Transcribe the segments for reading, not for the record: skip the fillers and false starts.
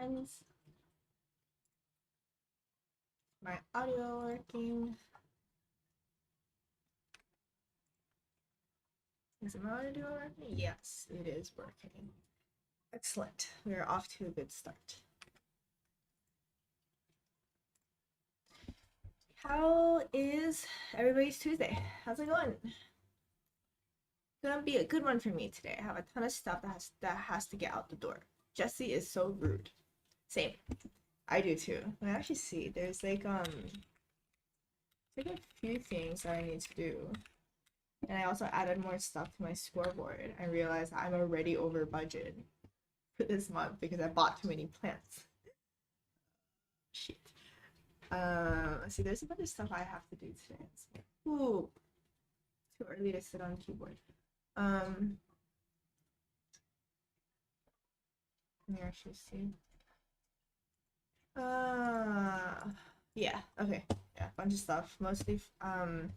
friends. My audio working? Is my audio working? Yes, it is working. Excellent. We are off to a good start. How is everybody's Tuesday? How's it going? Gonna be a good one for me today. I have a ton of stuff that has to get out the door. Jesse is so rude. Same. I do too. I actually see there's like a few things that I need to do. And I also added more stuff to my scoreboard. I realized I'm already over budget for this month because I bought too many plants. Shit. See, there's a bunch of stuff I have to do today. Ooh, too early to sit on the keyboard. Let me actually see. Yeah, okay. Yeah, bunch of stuff. Mostly, I'm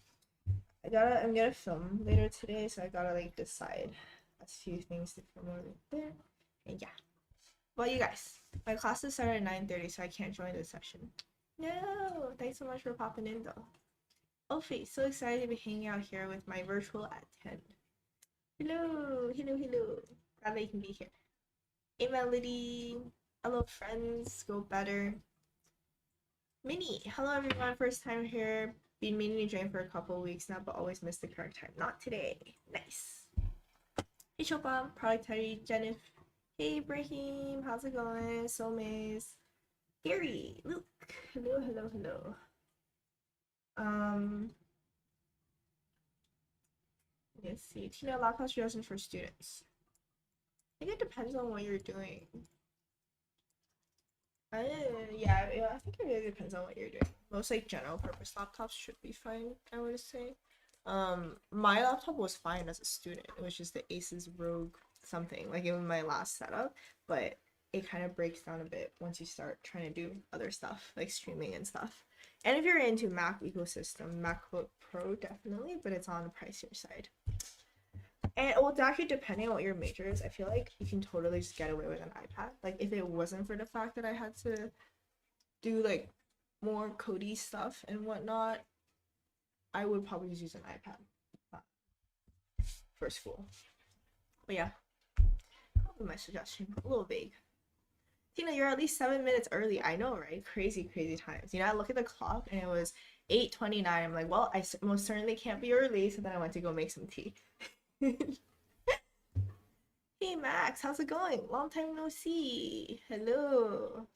gonna film later today, so I gotta like decide a few things to film over there. And yeah. Well, you guys, my classes start at 9:30, so I can't join this session. No, thanks so much for popping in though. Ophi, so excited to be hanging out here with my virtual at 10. Hello, hello, hello. Glad that you can be here. Hey, Melody. Hello, friends. Go better. Minnie. Hello, everyone. First time here. Been meaning to join for a couple weeks now, but always missed the correct time. Not today. Nice. Hey, Chopa. Product Teddy. Jennifer. Hey, Brahim. How's it going? Soulmaze. Gary. Luke. Hello, hello, hello. Let's see. Tina, lab class reduction for students. I think it depends on what you're doing. Yeah, I think it really depends on what you're doing. Most like general purpose laptops should be fine, I would say. My laptop was fine as a student. It was just the Asus ROG something, like in my last setup, but it kind of breaks down a bit once you start trying to do other stuff, like streaming and stuff. And if you're into Mac ecosystem, MacBook Pro definitely, but it's on the pricier side. And well, it's actually depending on what your major is. I feel like you can totally just get away with an iPad. Like if it wasn't for the fact that I had to do like more codey stuff and whatnot, I would probably just use an iPad for school. But yeah, probably my suggestion. A little vague. Tina, you're at least 7 minutes early. I know, right? Crazy, crazy times. You know, I look at the clock and it was 8:29. I'm like, well, I most certainly can't be early. So then I went to go make some tea. Hey Max, how's it going? Long time no see. Hello.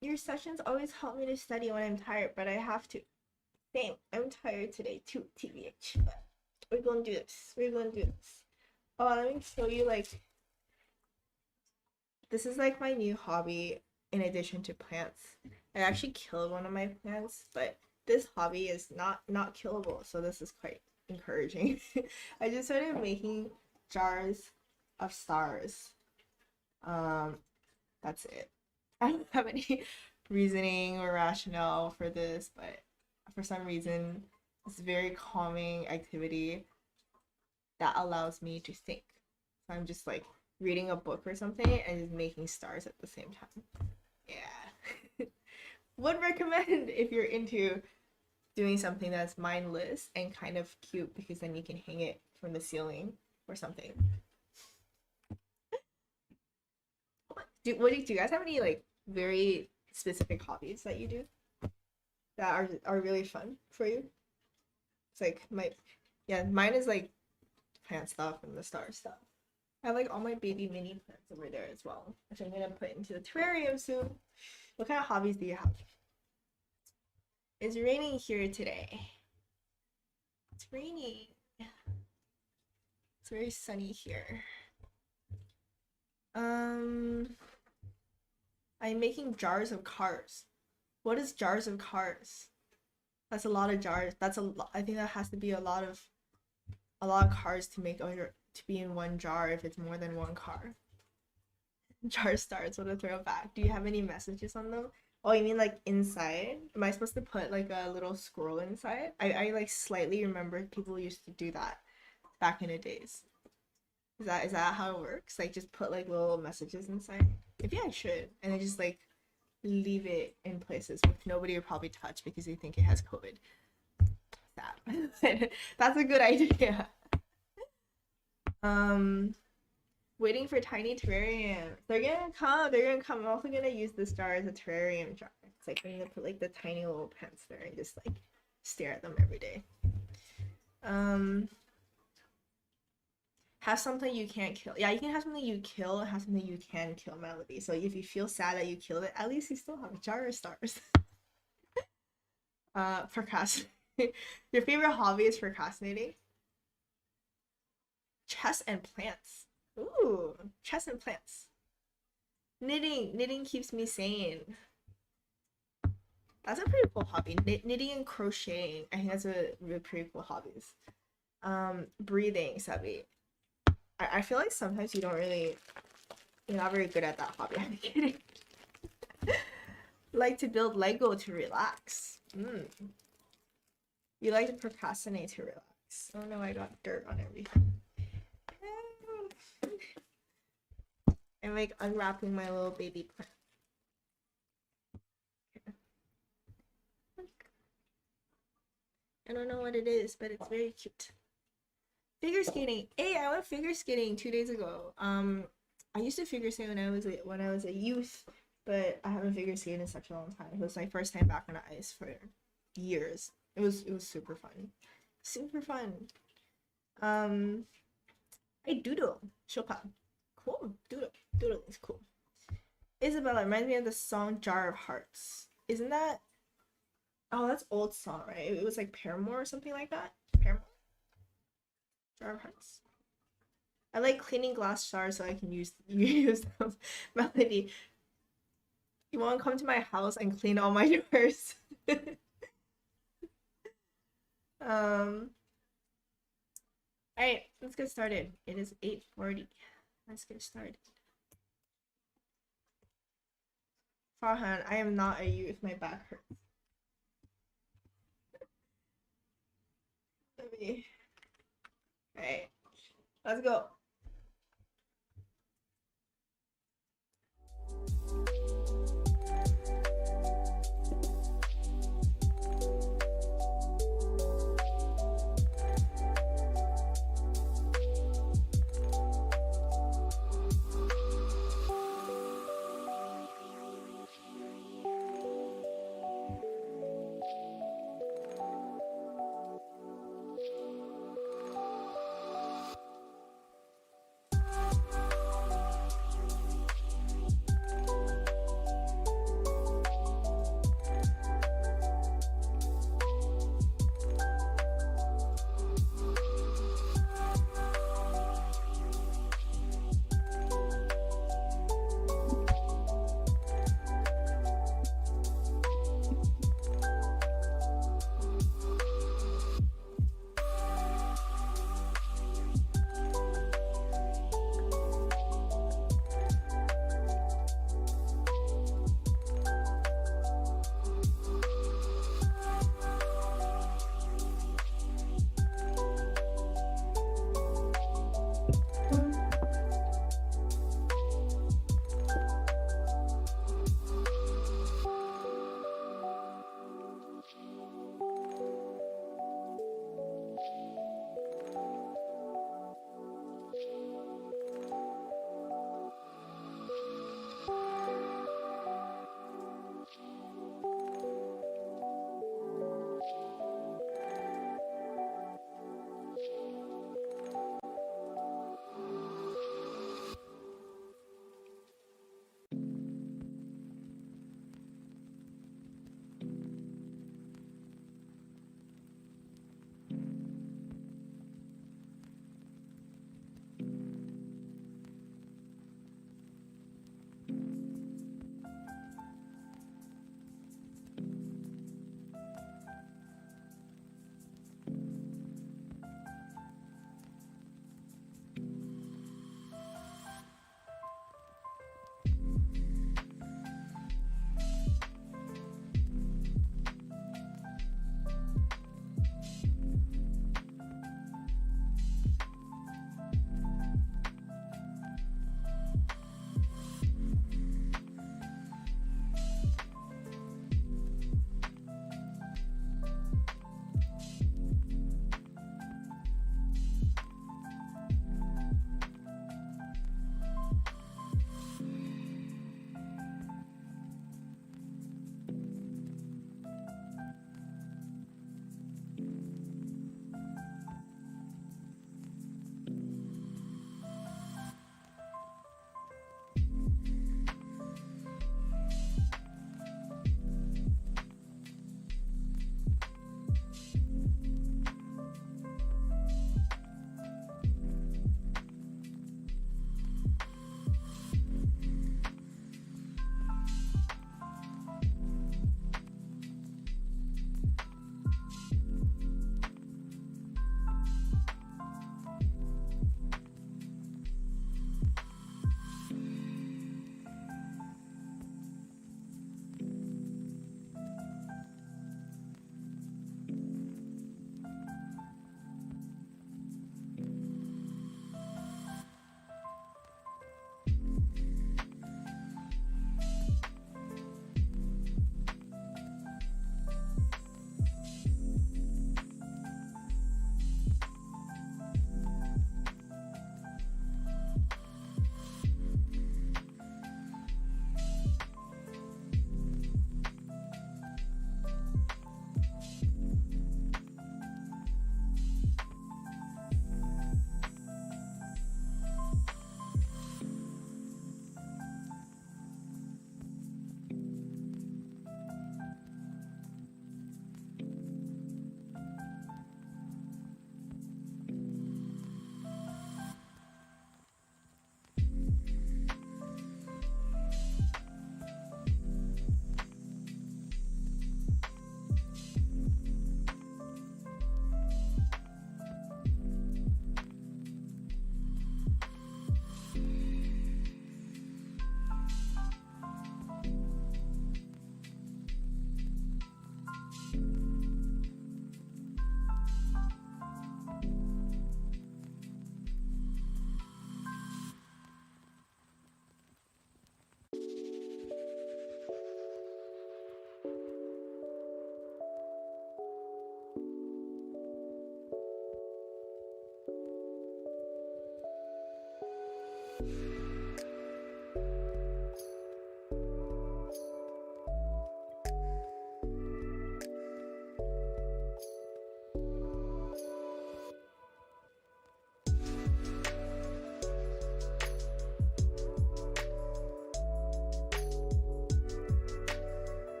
Your sessions always help me to study when I'm tired, but I have to. Same, I'm tired today too, TBH. But we're gonna do this. We're gonna do this. Oh, let me show you like this is like my new hobby in addition to plants. I actually killed one of my plants, but this hobby is not killable, so this is quite encouraging. I just started making jars of stars. That's it. I don't have any reasoning or rationale for this, but for some reason, it's a very calming activity that allows me to think. So I'm just like reading a book or something and just making stars at the same time. Yeah. Would recommend if you're into doing something that's mindless and kind of cute because then you can hang it from the ceiling or something. Do you guys have any like very specific hobbies that you do that are really fun for you? It's like mine is like plant stuff and the star stuff. I have like all my baby mini plants over there as well, which I'm gonna put into the terrarium soon. What kind of hobbies do you have? It's raining here today. It's raining. It's very sunny here. I'm making jars of cars. What is jars of cars? That's a lot of jars. That's a lot. I think that has to be a lot of cars to make to be in one jar if it's more than one car. Jar starts with a throwback. Do you have any messages on them? Oh, you mean like inside? Am I supposed to put like a little scroll inside? I like slightly remember people used to do that back in the days. Is that how it works? Like just put like little messages inside? Maybe I should. And then just like leave it in places which nobody would probably touch because they think it has COVID. That. That's a good idea. Um, waiting for tiny terrarium. They're gonna come. They're gonna come. I'm also gonna use this jar as a terrarium jar. It's like I'm gonna put like the tiny little plants there and just like stare at them every day. Um, have something you can't kill. Yeah, you can have something you kill and have something you can kill, Melody. So if you feel sad that you killed it, at least you still have a jar of stars. Procrastinate. Your favorite hobby is procrastinating? Chess and plants. Ooh, chess and plants. Knitting. Knitting keeps me sane. That's a pretty cool hobby. Knitting and crocheting. I think that's a really pretty cool hobbies. Breathing, Sabi. I feel like sometimes you're not very good at that hobby. I'm kidding. Like to build Lego to relax. You like to procrastinate to relax. Oh no, I got dirt on everything. I'm like unwrapping my little baby plant. I don't know what it is, but it's very cute. Figure skating. Hey, I went figure skating 2 days ago. I used to figure skate when I was a youth, but I haven't figure skated in such a long time. It was my first time back on the ice for years. It was super fun. Super fun. I doodle. Chopin. Cool. Doodle. Doodle is cool. Isabella reminds me of the song Jar of Hearts. Isn't that? Oh, that's old song, right? It was like Paramore or something like that. Paramore. Jar of Hearts. I like cleaning glass jars so I can use them. Melody, you want to come to my house and clean all my jars? um. All right, let's get started. It is 8:40. Let's get started. Farhan, I am not a youth. My back hurts. Let me. All right, let's go.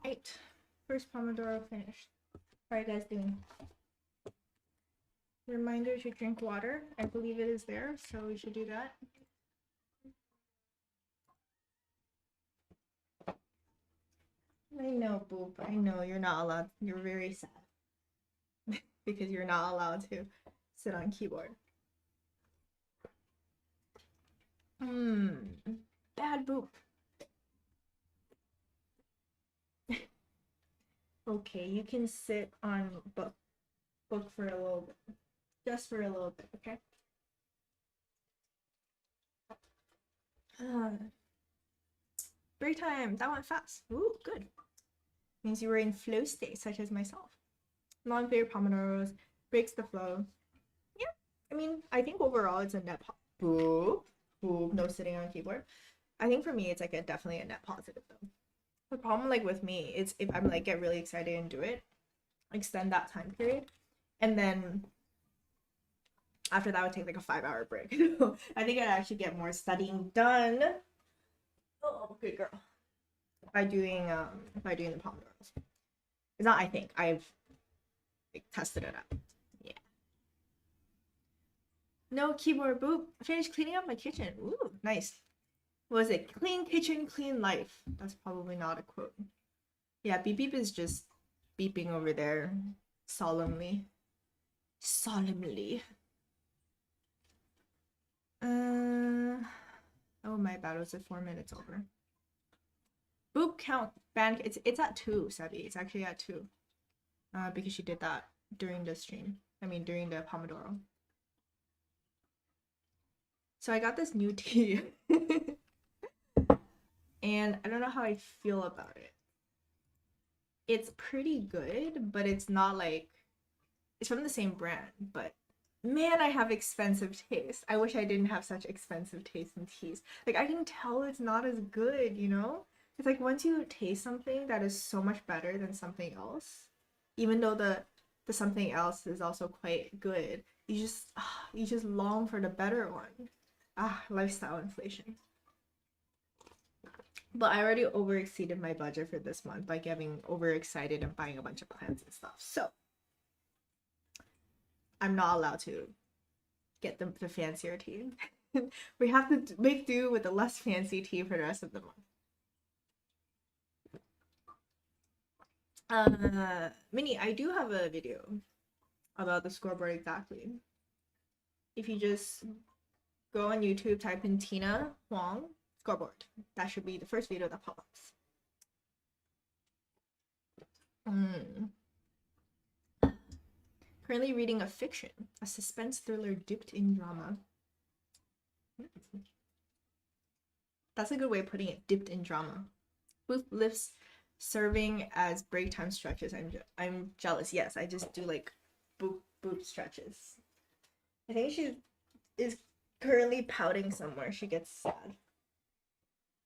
Right. First Pomodoro finished. How are you guys doing? Reminder to drink water. I believe it is there, so we should do that. I know, Boop. I know you're not allowed. You're very sad because you're not allowed to sit on keyboard. Bad Boop. Okay, you can sit on book for a little bit. Just for a little bit, okay? Break time. That went fast. Ooh, good. Means you were in flow state, such as myself. Non-favorite Pomodoros breaks the flow. Yeah, I mean, I think overall it's a net boop. No sitting on keyboard. I think for me it's like definitely a net positive though. The problem like with me is if I'm like get really excited and do it, extend that time period, and then after that I would take like a 5-hour break. I think I'd actually get more studying done. Oh, good girl. By doing the Pomodoros. It's not I think. I've like, tested it out. Yeah. No keyboard boop. I finished cleaning up my kitchen. Ooh, nice. What was it? Clean kitchen, clean life. That's probably not a quote. Yeah, beep beep is just beeping over there solemnly. Solemnly. Oh my bad, was it 4 minutes over? Boop count band it's at 2, Sebi. It's actually at 2. Because she did that during the stream. I mean during the Pomodoro. So I got this new tea. And I don't know how I feel about it. It's pretty good, but it's not like it's from the same brand, but man, I have expensive taste. I wish I didn't have such expensive taste in teas. Like I can tell it's not as good, you know? It's like once you taste something that is so much better than something else, even though the something else is also quite good, you just long for the better one. Lifestyle inflation. But I already overexceeded my budget for this month by getting overexcited and buying a bunch of plants and stuff. So I'm not allowed to get the fancier tea. We have to make do with the less fancy tea for the rest of the month. Minnie, I do have a video about the scoreboard exactly. If you just go on YouTube, type in Tina Huang scoreboard. That should be the first video that pops up. Currently reading a fiction, a suspense thriller dipped in drama. That's a good way of putting it, dipped in drama. Booth lifts serving as break time stretches. I'm jealous. Yes, I just do like boop stretches. I think she is currently pouting somewhere. She gets sad.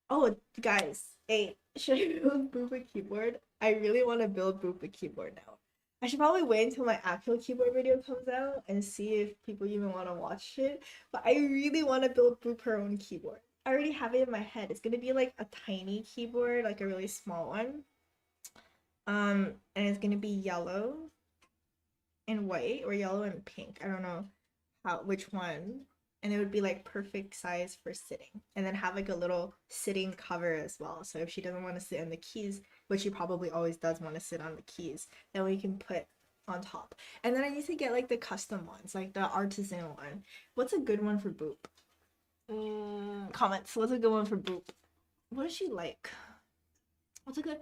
Oh, guys, should I build Boop a keyboard? I really want to build Boop a keyboard now. I should probably wait until my actual keyboard video comes out and see if people even want to watch it. But I really want to build Boop her own keyboard. I already have it in my head. It's gonna be like a tiny keyboard, like a really small one. And it's gonna be yellow and white or yellow and pink. I don't know which one. And it would be like perfect size for sitting, and then have like a little sitting cover as well. So if she doesn't want to sit on the keys, which she probably always does want to sit on the keys, then we can put on top. And then I need to get like the custom ones, like the artisan one. What's a good one for Boop? Comments. What's a good one for Boop? What does she like? What's a good?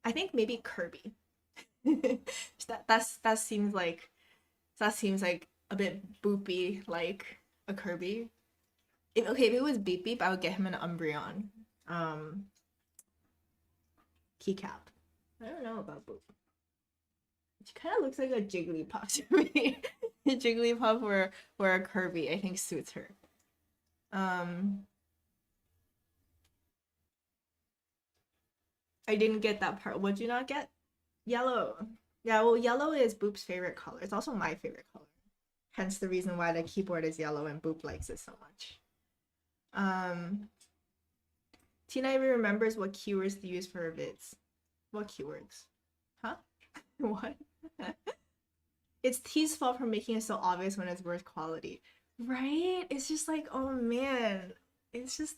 I think maybe Kirby. that seems like a bit boopy, like a Kirby. If it was Beep Beep, I would get him an Umbreon keycap. I don't know about Boop. She kind of looks like a Jigglypuff to me. A Jigglypuff or a Kirby, I think suits her. I didn't get that part. What'd you not get? Yellow. Yeah, well, yellow is Boop's favorite color. It's also my favorite color. Hence the reason why the keyboard is yellow and Boop likes it so much. Tina even remembers what keywords to use for her vids. What keywords? Huh? What? It's T's fault for making it so obvious when it's worth quality. Right? It's just like, oh man. It's just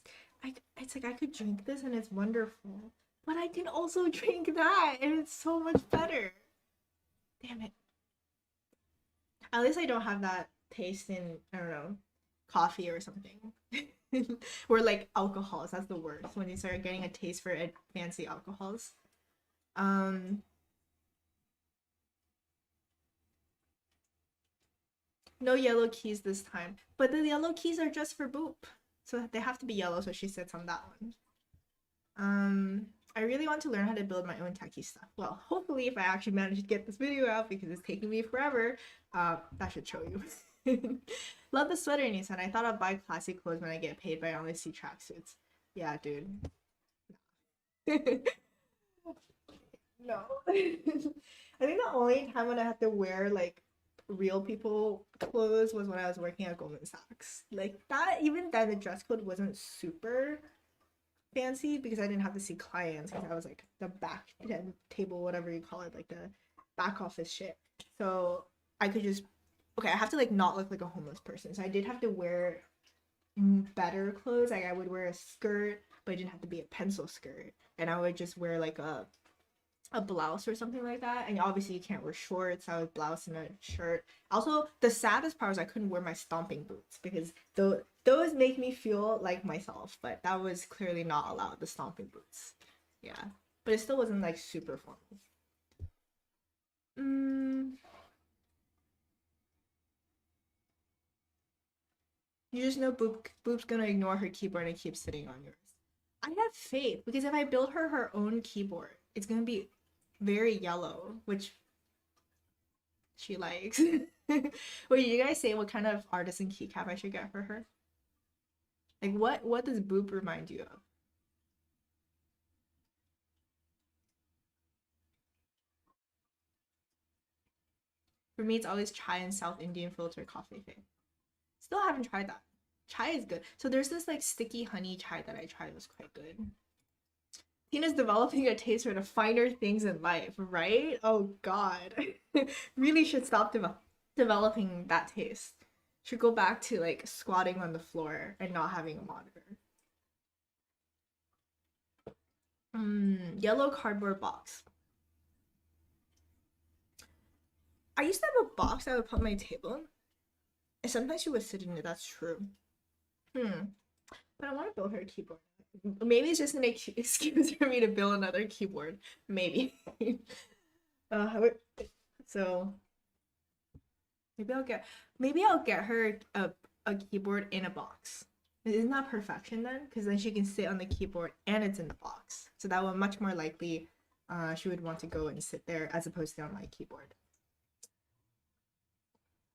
it's like I could drink this and it's wonderful. But I can also drink that and it's so much better. Damn it. At least I don't have that taste in, I don't know, coffee or something. Or like alcohols. That's the worst when you start getting a taste for fancy alcohols. Um No yellow keys this time. But the yellow keys are just for Boop. So they have to be yellow, so she sits on that one. I really want to learn how to build my own techie stuff. Well, hopefully if I actually manage to get this video out because it's taking me forever, that should show you. Love the sweater, Nissan. I thought I'd buy classy clothes when I get paid, but I only see tracksuits. Yeah, dude. No. I think the only time when I had to wear like real people clothes was when I was working at Goldman Sachs. Like that, even then the dress code wasn't super fancy because I didn't have to see clients because I was like the back table, whatever you call it, like the back office shit. So I could just I have to like not look like a homeless person. So I did have to wear better clothes. Like I would wear a skirt, but it didn't have to be a pencil skirt, and I would just wear like a blouse or something like that. And obviously you can't wear shorts. I would blouse and a shirt. Also, the saddest part was I couldn't wear my stomping boots because those make me feel like myself, but that was clearly not allowed, the stomping boots. Yeah. But it still wasn't like super formal. You just know Boop's gonna ignore her keyboard and keep sitting on yours. I have faith because if I build her own keyboard, it's gonna be very yellow, which she likes. Wait, you guys say what kind of artisan keycap I should get for her? Like what does Boop remind you of? For me, it's always chai and South Indian filter coffee thing. Still haven't tried that. Chai is good. So there's this like sticky honey chai that I tried. It was quite good. Tina's developing a taste for the finer things in life, right? Oh God, really should stop developing that taste. Should go back to like squatting on the floor and not having a monitor. Yellow cardboard box. I used to have a box I would put on my table, and sometimes she would sit in it. That's true. But I want to build her a keyboard. Maybe it's just an excuse for me to build another keyboard. Maybe. uh, so maybe I'll get her a keyboard in a box. Isn't that perfection then? Because then she can sit on the keyboard and it's in the box. So that would much more likely she would want to go and sit there as opposed to on my keyboard.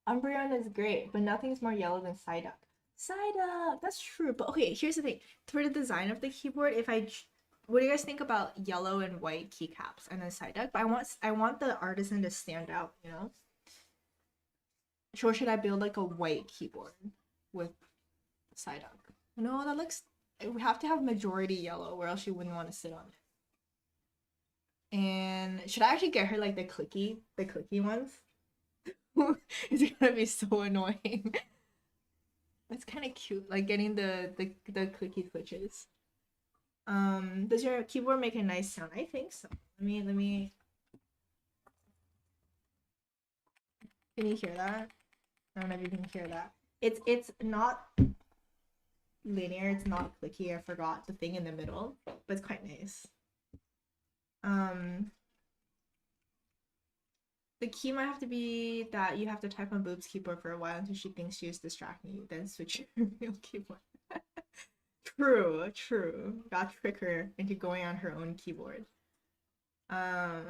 Umbreon is great, but nothing's more yellow than Psyduck. Psyduck, that's true. But okay, here's the thing. For the design of the keyboard, what do you guys think about yellow and white keycaps and then Psyduck? But I want the artisan to stand out, you know? Or should I build like a white keyboard with Psyduck? No, that looks. We have to have majority yellow, or else she wouldn't want to sit on it. And should I actually get her like the clicky ones? It's gonna be so annoying. That's kind of cute, like getting the clicky switches. Does your keyboard make a nice sound? I think so. Let me. Can you hear that? I don't know if you can hear that. It's not linear. It's not clicky. I forgot the thing in the middle, but it's quite nice. The key might have to be that you have to type on Boob's keyboard for a while until she thinks she is distracting you, then switch your real keyboard. True. Gotta trick her into going on her own keyboard. Oh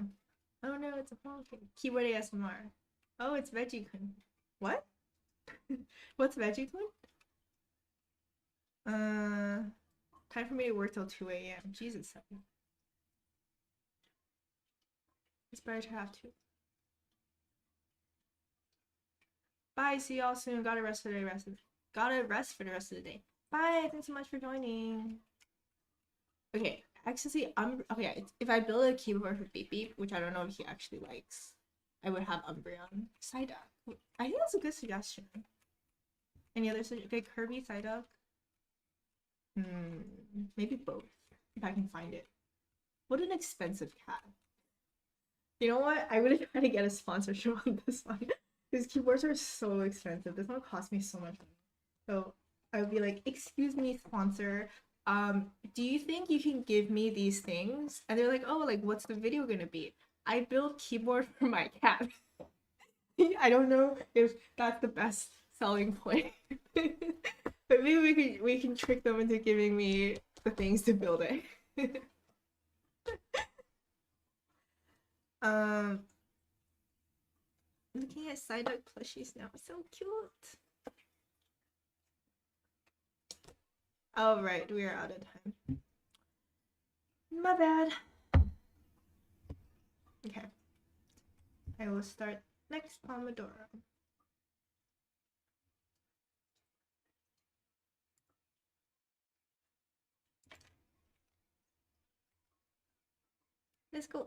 no, it's a phone keyboard ASMR. Oh, it's Veggie Kun. What? What's Veggie Kun? Time for me to work till 2 a.m. Jesus. It's better to have two. Bye, see y'all soon. Gotta rest for the rest of the day. Bye, thanks so much for joining. Okay, Actually, okay. If I build a keyboard for Beep Beep, which I don't know if he actually likes, I would have Umbreon Psyduck. I think that's a good suggestion. Any other suggestion? Okay, Kirby Psyduck. Maybe both if I can find it. What an expensive cat. You know what? I'm gonna try to get a sponsorship on this one. These keyboards are so expensive. This one cost me so much money. So I would be like, excuse me, sponsor. Do you think you can give me these things? And they're like, oh, like what's the video gonna be? I built keyboard for my cat. I don't know if that's the best selling point. But maybe we can trick them into giving me the things to build it. Looking at Psyduck plushies now. So cute. Oh right, we are out of time. My bad. Okay. I will start next Pomodoro. Let's go.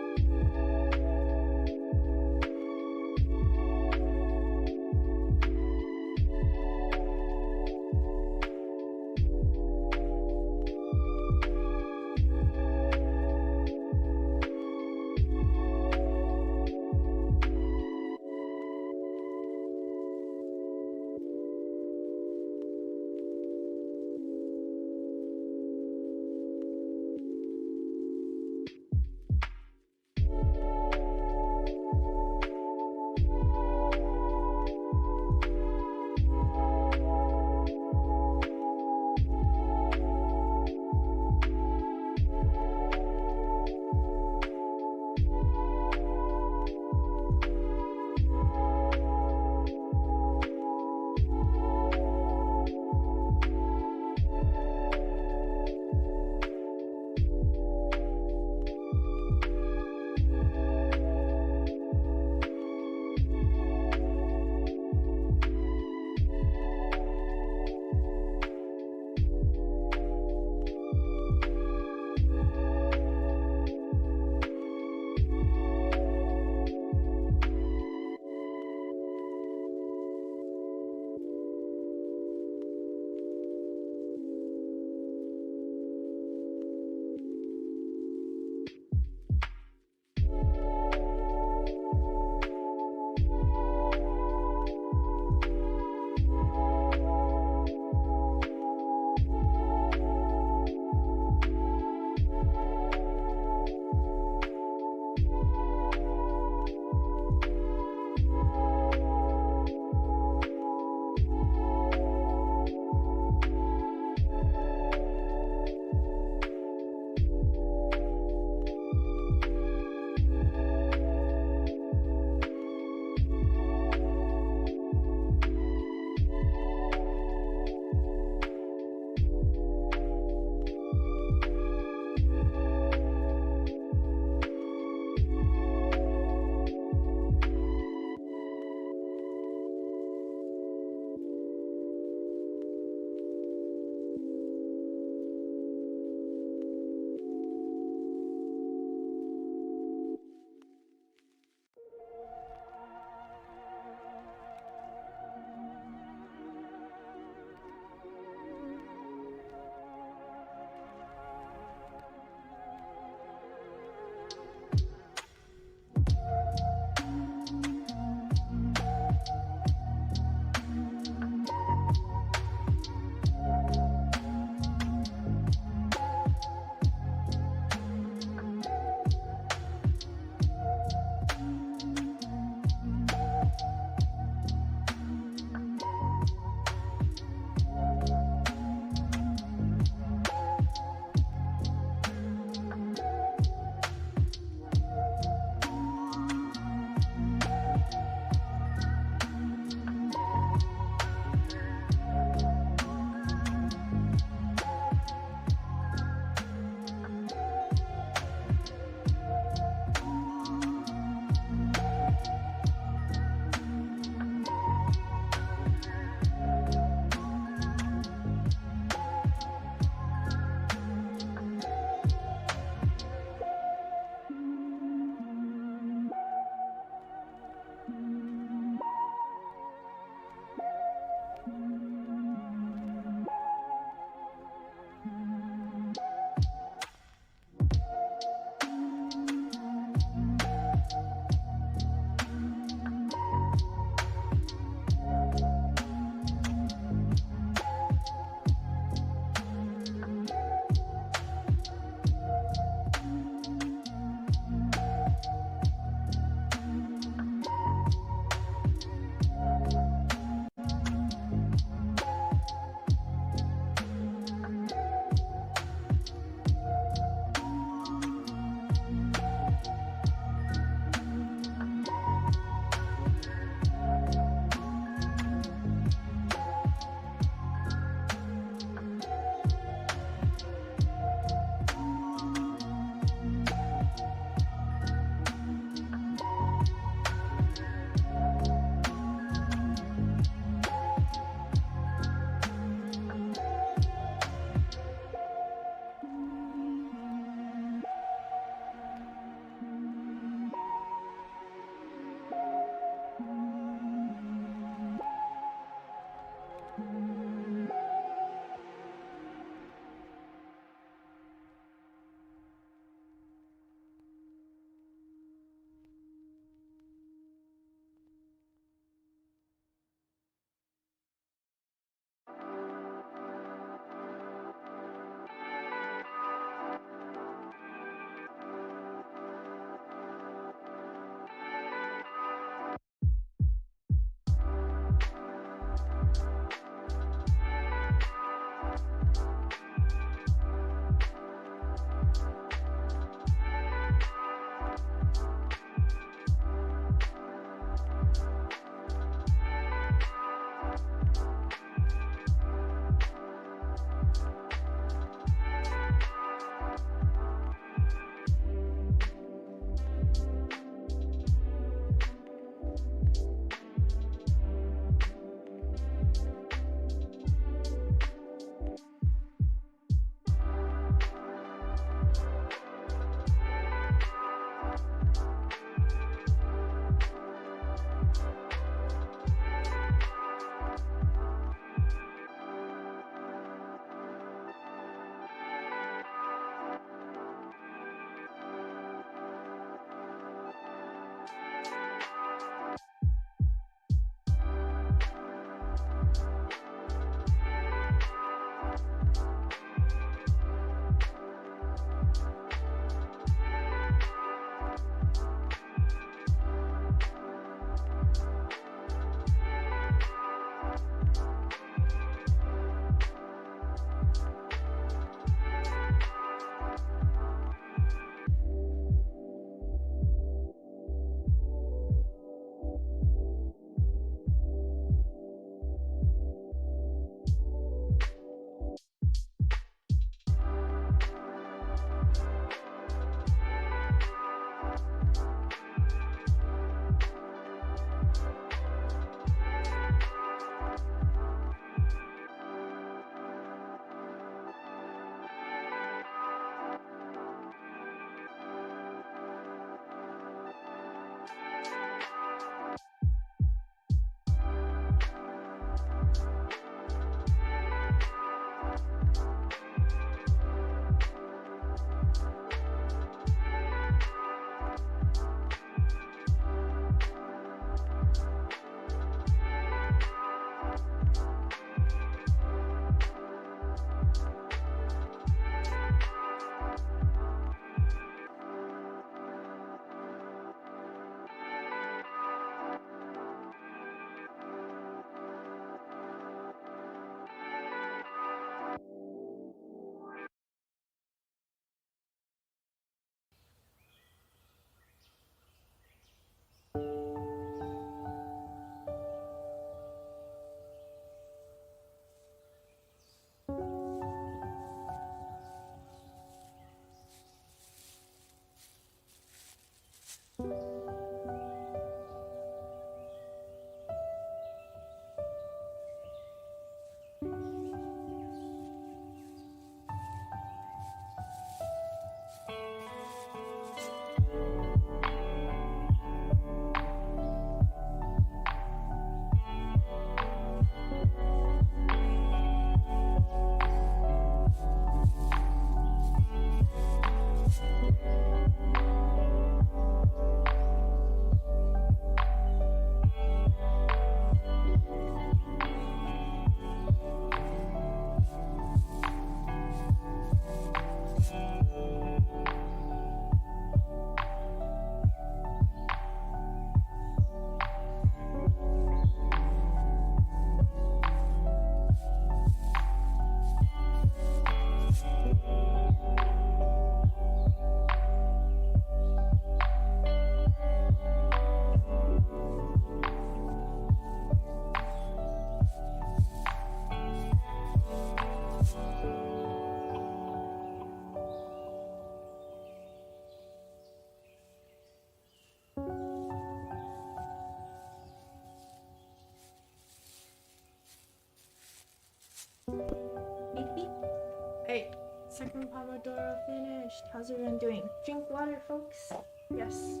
Second Pomodoro finished. How's everyone doing? Drink water, folks. Yes.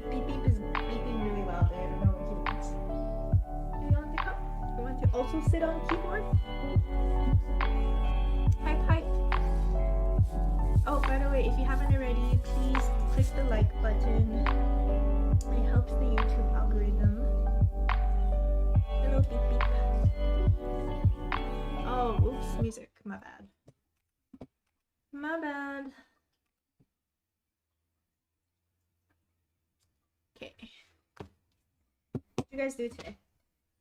Beep beep is beeping really loudly. I don't know what he wants. Do you want to come? You want to also sit on keyboard? Pipe, pipe. Oh, by the way, if you haven't already, please click the like button. It helps the YouTube algorithm. Hello, beep beep. Oh, oops, music. My bad. My bad. Okay. What did you guys do today?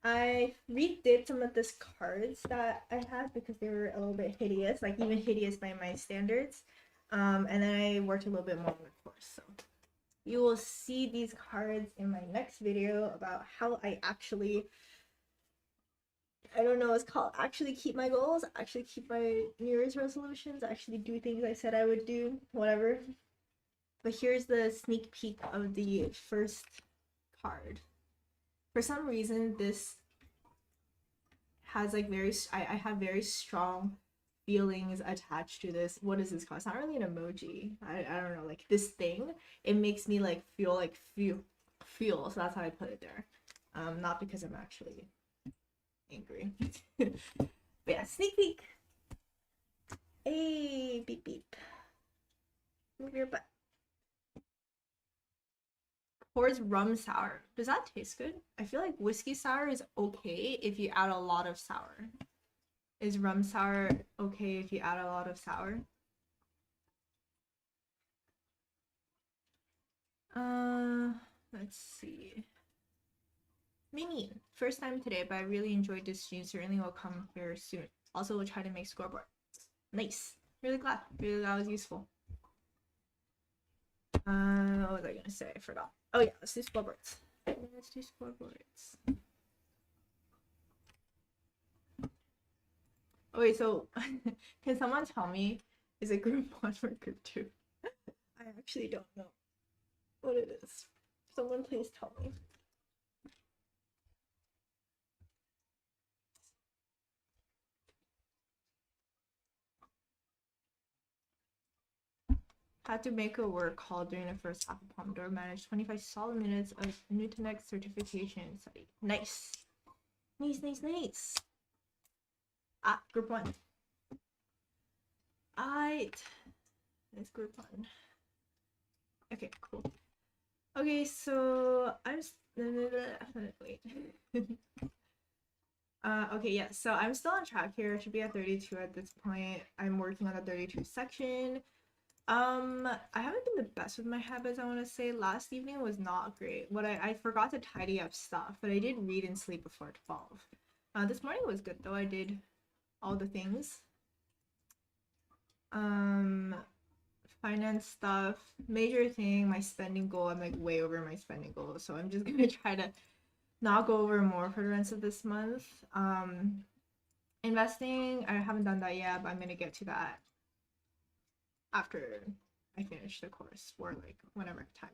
I redid some of these cards that I had because they were a little bit hideous, like even hideous by my standards. And then I worked a little bit more on the course. So you will see these cards in my next video about how I actually, I don't know, it's called actually keep my goals, actually keep my New Year's resolutions, actually do things I said I would do, whatever. But here's the sneak peek of the first card. For some reason, this has like I have very strong feelings attached to this. What is this called? It's not really an emoji. I don't know, like this thing. It makes me like feel. So that's how I put it there. Not because I'm actually angry. But yeah, sneak peek. Hey, beep beep. Move your butt. Pours rum sour. Does that taste good? I feel like whiskey sour is okay if you add a lot of sour. Is rum sour okay if you add a lot of sour? Let's see. Mini, first time today, but I really enjoyed this stream. Certainly will come here soon. Also, we'll try to make scoreboard. Nice. Really glad. Really that was useful. What was I gonna say? I forgot. Oh yeah, let's do scoreboards. Let's do scoreboards. Oh wait, so can someone tell me, is it group 1 or group 2? I actually don't know what it is. Someone please tell me. Had to make a work call during the first half of Pomodoro. Managed 25 solid minutes of Newtonex certification study. Nice. Nice, nice, nice. Ah, group 1. It's group 1. Okay, cool. Okay, so I'm wait. Okay, yeah, so I'm still on track here. I should be at 32 at this point. I'm working on the 32 section. I haven't been the best with my habits, I want to say. Last evening was not great. I forgot to tidy up stuff, but I did read and sleep before 12. This morning was good though. I did all the things. Finance stuff, major thing, my spending goal. I'm like way over my spending goal, so I'm just gonna try to not go over more for the rest of this month. Investing, I haven't done that yet, but I'm gonna get to that after I finish the course or like whenever time.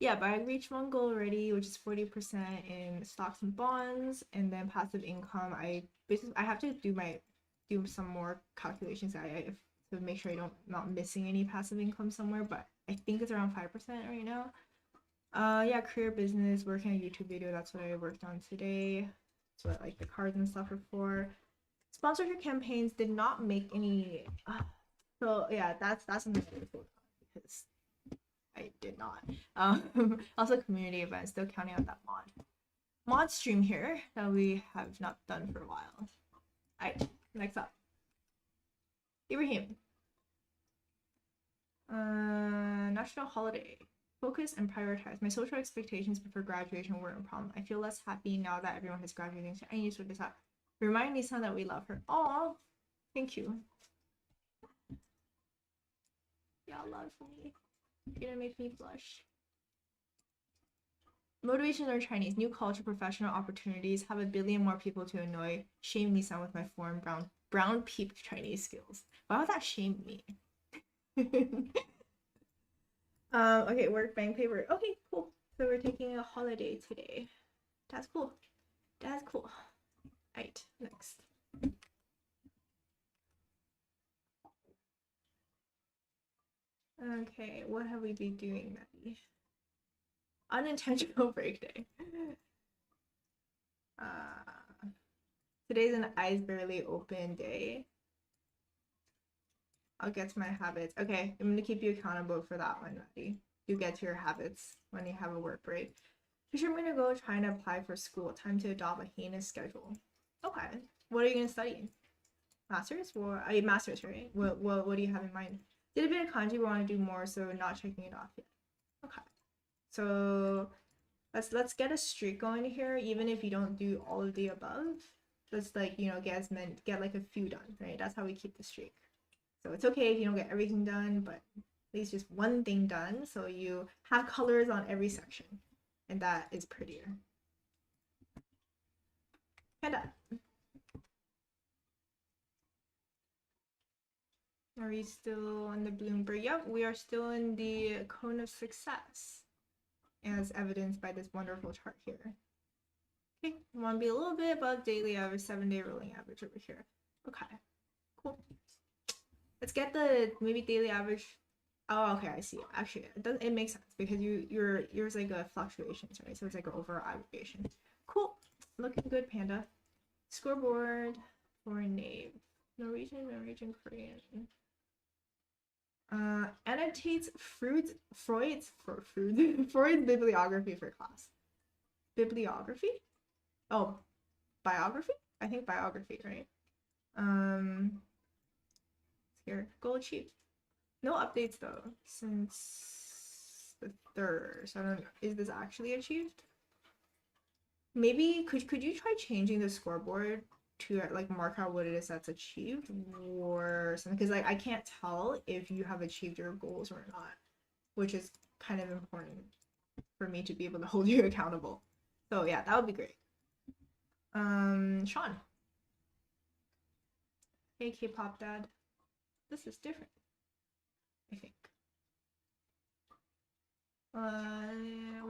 Yeah, but I reached one goal already, which is 40% in stocks and bonds, and then passive income. I have to do some more calculations. To make sure I'm not missing any passive income somewhere, but I think it's around 5% right now. Yeah, career business, working on a YouTube video. That's what I worked on today. That's what like the cards and stuff are for. Sponsorship campaigns did not make any. So yeah, that's another because I did not. Also community events, still counting on that mod stream here that we have not done for a while. Alright, next up. Ibrahim. National holiday. Focus and prioritize. My social expectations before graduation weren't a problem. I feel less happy now that everyone has graduated. I need to sort this out. Remind Nissan that we love her. Aw, thank you. Y'all love me. You're gonna make me blush. Motivation to learn Chinese. New culture, professional opportunities. Have a billion more people to annoy. Shame Nissan with my foreign brown peeped Chinese skills. Why would that shame me? Okay, work, bank paper. Okay, cool. So we're taking a holiday today. That's cool. That's cool. Right, next. Okay, what have we been doing, Maddie? Unintentional break day. Today's an eyes barely open day. I'll get to my habits. Okay, I'm gonna keep you accountable for that one, Maddie. You get to your habits when you have a work break. Future, I'm gonna go try and apply for school. Time to adopt a heinous schedule. Okay. What are you gonna study? Masters? Or masters, right? What do you have in mind? Did a bit of kanji, but want to do more, so not checking it off yet. Okay. So let's get a streak going here, even if you don't do all of the above. Let's like, you know, get like a few done, right? That's how we keep the streak. So it's okay if you don't get everything done, but at least just one thing done, so you have colors on every section, and that is prettier. Panda. Are we still on the Bloomberg? Yep, we are still in the cone of success, as evidenced by this wonderful chart here. Okay, we want to be a little bit above daily average, 7-day rolling average over here. Okay, cool. Let's get the maybe daily average. Oh, okay, I see. Actually, it makes sense because yours like a fluctuations, right? So it's like an overall aggregation. Cool, looking good, Panda. Scoreboard for Nave. Norwegian, Korean. Annotates Freud's bibliography for class. Bibliography? Oh, biography? I think biography, right? Here, goal achieved. No updates though since the 3rd. So I don't know. Is this actually achieved? Maybe could you try changing the scoreboard to like mark out what it is that's achieved or something? Because like I can't tell if you have achieved your goals or not, which is kind of important for me to be able to hold you accountable. So yeah, that would be great. Sean. Hey, K-pop dad. This is different, I think.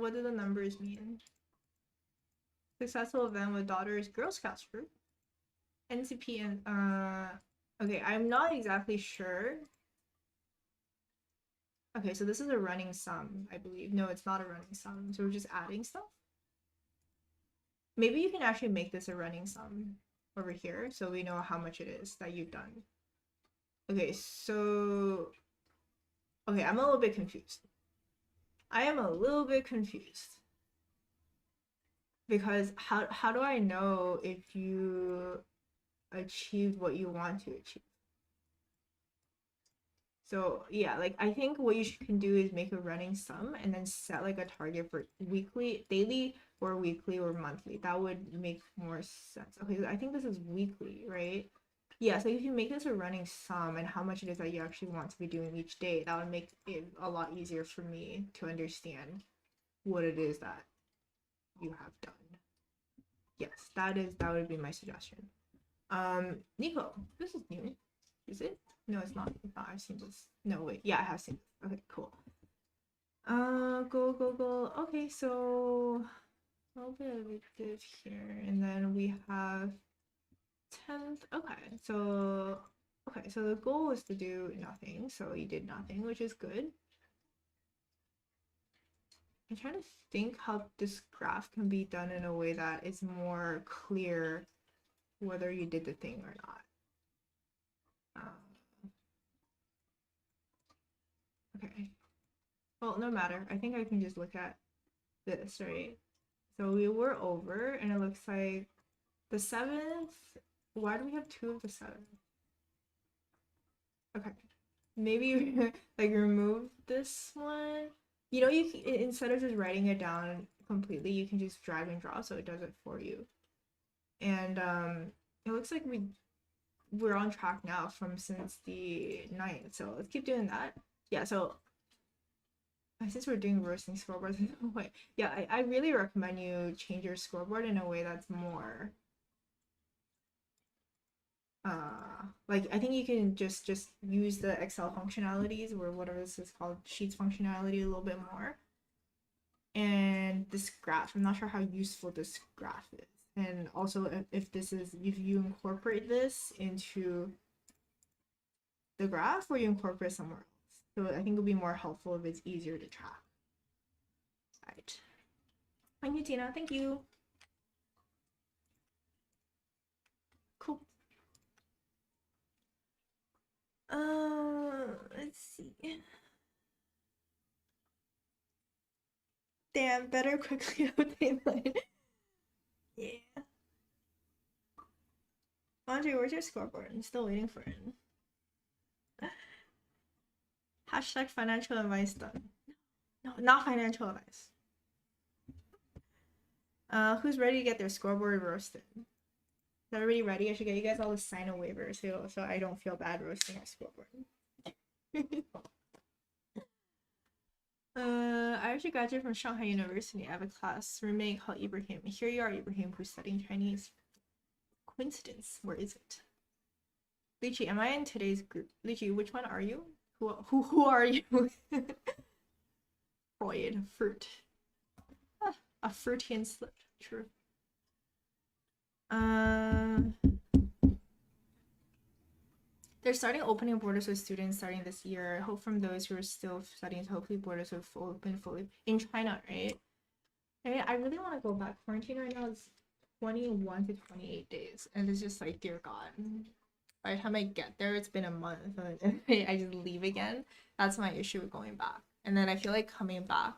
What do the numbers mean? Successful event with daughter's Girl Scouts group. NCP and okay, I'm not exactly sure. Okay, so this is a running sum, I believe. No, it's not a running sum. So we're just adding stuff. Maybe you can actually make this a running sum over here so we know how much it is that you've done. Okay, so okay, I'm a little bit confused. I am a little bit confused. Because how do I know if you achieved what you want to achieve? So yeah, like I think what you can do is make a running sum and then set like a target for weekly, daily, or weekly or monthly. That would make more sense. Okay, so I think this is weekly, right? Yeah, so if you make this a running sum and how much it is that you actually want to be doing each day, that would make it a lot easier for me to understand what it is that you have done. Yes, that would be my suggestion. Nico, this is new. Is it? No, it's not. I've seen this. No, wait. Yeah, I have seen this. Okay, cool. Go. Okay, so a little bit of this here, and then we have 10th. Okay, so the goal is to do nothing, so you did nothing, which is good. I'm trying to think how this graph can be done in a way that is more clear whether you did the thing or not. Okay. Well, no matter. I think I can just look at this, right? So we were over, and it looks like the 7th. Why do we have 2 of the 7th? Okay. Maybe like remove this one. You know, you can, instead of just writing it down completely, you can just drag and drop so it does it for you. And it looks like we're on track now from since the 9th. So let's keep doing that. Yeah, so since we're doing roasting scoreboards in a way, yeah, I really recommend you change your scoreboard in a way that's more like I think you can just use the Excel functionalities or whatever this is called, Sheets functionality, a little bit more. And this graph, I'm not sure how useful this graph is. and also if you incorporate this into the graph or you incorporate somewhere else. So I think it'll be more helpful if it's easier to track. Right. Thank you, Tina. Thank you. Cool. Let's see. Damn, better quickly update mine. Yeah. Andre, where's your scoreboard? I'm still waiting for it. Hashtag financial advice done. No, not financial advice. Who's ready to get their scoreboard roasted? Is everybody ready? I should get you guys all to sign a waiver so I don't feel bad roasting our scoreboard. I actually graduated from Shanghai University. I have a class roommate called Ibrahim. Here you are, Ibrahim, who's studying Chinese. Coincidence? Where is it? Lychee, am I in today's group? Lychee, which one are you? Who are you? Freud, fruit. A Freudian slip. True. They're starting opening borders with students starting this year. I hope from those who are still studying, hopefully borders will open fully in China, right? I really want to go back. Quarantine right now is 21 to 28 days, and it's just like, dear God. By the time I get there, it's been a month, and I just leave again. That's my issue with going back. And then I feel like coming back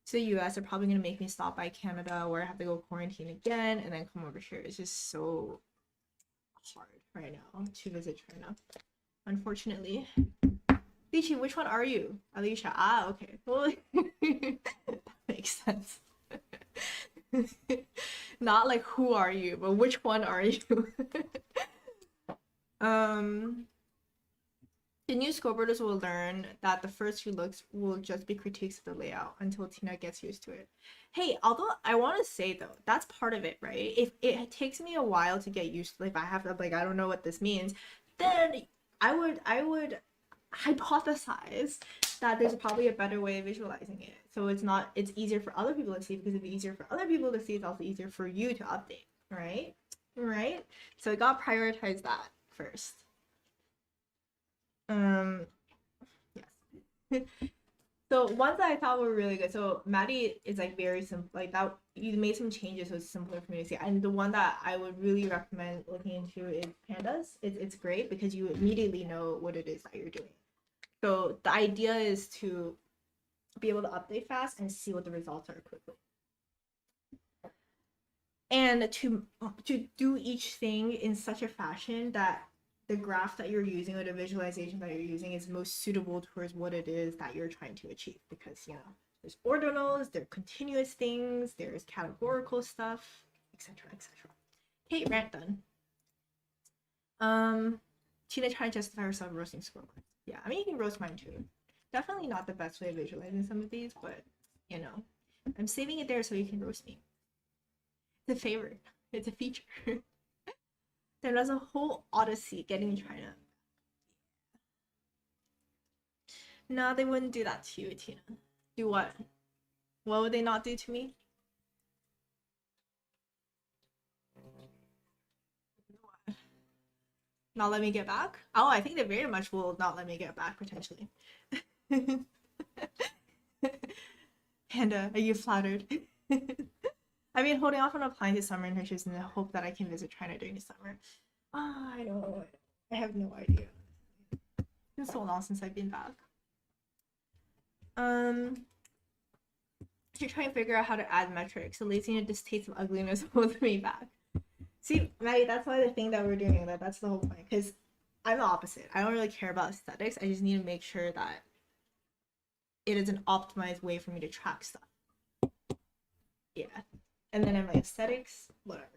to the US, they're probably gonna make me stop by Canada where I have to go quarantine again and then come over here. It's just so hard right now to visit China, unfortunately. Lychee, which one are you? Alicia. Ah, okay. Well, that makes sense. Not like who are you, but which one are you? The new scoreboarders will learn that the first few looks will just be critiques of the layout until Tina gets used to it. Hey, although I want to say though, that's part of it, right? If it takes me a while to get used to, like, if I have to, like, I don't know what this means, then I would hypothesize that there's probably a better way of visualizing it. So it's easier for other people to see, because if it's easier for other people to see, it's also easier for you to update, right? Right? So I gotta prioritize that first. Yes. So ones that I thought were really good. So Maddie is like very simple, like that. You made some changes, so it's simpler for me to see. And the one that I would really recommend looking into is pandas. It's great because you immediately know what it is that you're doing. So the idea is to be able to update fast and see what the results are quickly. And to do each thing in such a fashion that the graph that you're using or the visualization that you're using is most suitable towards what it is that you're trying to achieve. Because, you know, there's ordinals, there's continuous things, there's categorical stuff, etc., etc. Okay, rant done. Tina trying to justify herself roasting scoreboard. Yeah, I mean, you can roast mine too. Definitely not the best way of visualizing some of these, but, you know, I'm saving it there so you can roast me. It's a favor. It's a feature. There was a whole odyssey getting China. No, they wouldn't do that to you, Tina. Do what? What would they not do to me? Not let me get back? Oh, I think they very much will not let me get back, potentially. Panda, are you flattered? I mean, holding off on applying to summer internships in the hope that I can visit China during the summer. I don't know. I have no idea. It's been so long since I've been back. You're trying to figure out how to add metrics. The laziness, distaste of ugliness holds me back. See, Maddie, that's why the thing that we're doing, that's the whole point. Because I'm the opposite. I don't really care about aesthetics. I just need to make sure that it is an optimized way for me to track stuff. Yeah. And then I'm like, aesthetics, whatever.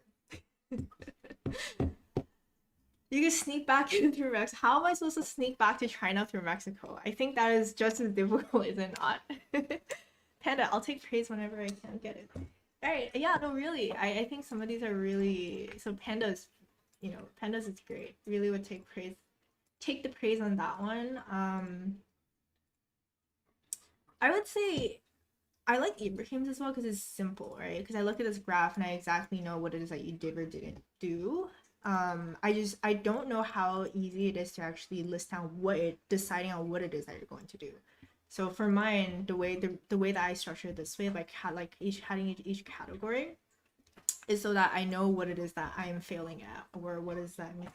You can sneak back in through Mexico. How am I supposed to sneak back to China through Mexico? I think that is just as difficult, is it not? Panda, I'll take praise whenever I can get it. Alright, yeah, no, really. I think some of these are really... So pandas, you know, pandas is great. Really would take praise. Take the praise on that one. I would say I like Ibrahim's as well because it's simple, right? Because I look at this graph and I exactly know what it is that you did or didn't do. I don't know how easy it is to actually list down deciding on what it is that you're going to do. So for mine, the way that I structure it this way, like each category, is so that I know what it is that I am failing at or what is that I'm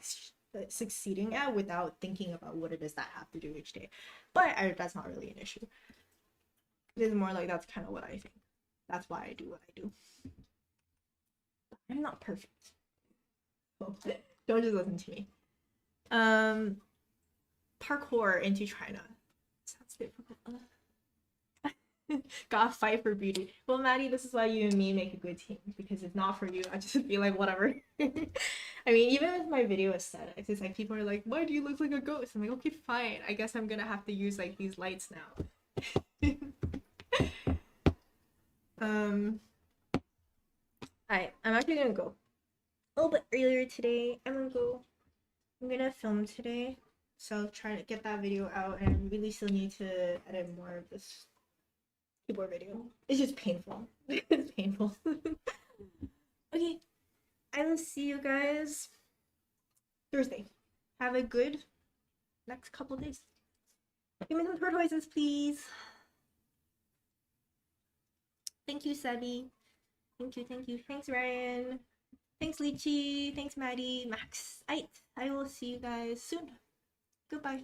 succeeding at without thinking about what it is that I have to do each day. But that's not really an issue. It's more like that's kind of what I think. That's why I do what I do. I'm not perfect. Don't just listen to me. Parkour into China. Sounds difficult. Gotta fight for beauty. Well, Maddie, this is why you and me make a good team. Because if not for you, I'd just be like, whatever. I mean, even with my video aesthetics, it's like people are like, why do you look like a ghost? I'm like, okay, fine. I guess I'm gonna have to use like these lights now. Alright, I'm actually gonna go a little bit earlier today. I'm gonna film today. So I'll try to get that video out, and I really still need to edit more of this keyboard video. It's just painful. It's painful. Okay, I will see you guys Thursday. Have a good next couple days. Give me some tortoises, please. Thank you, Sebi. Thank you, thank you. Thanks, Ryan. Thanks, Lychee. Thanks, Maddie. Max. I will see you guys soon. Goodbye.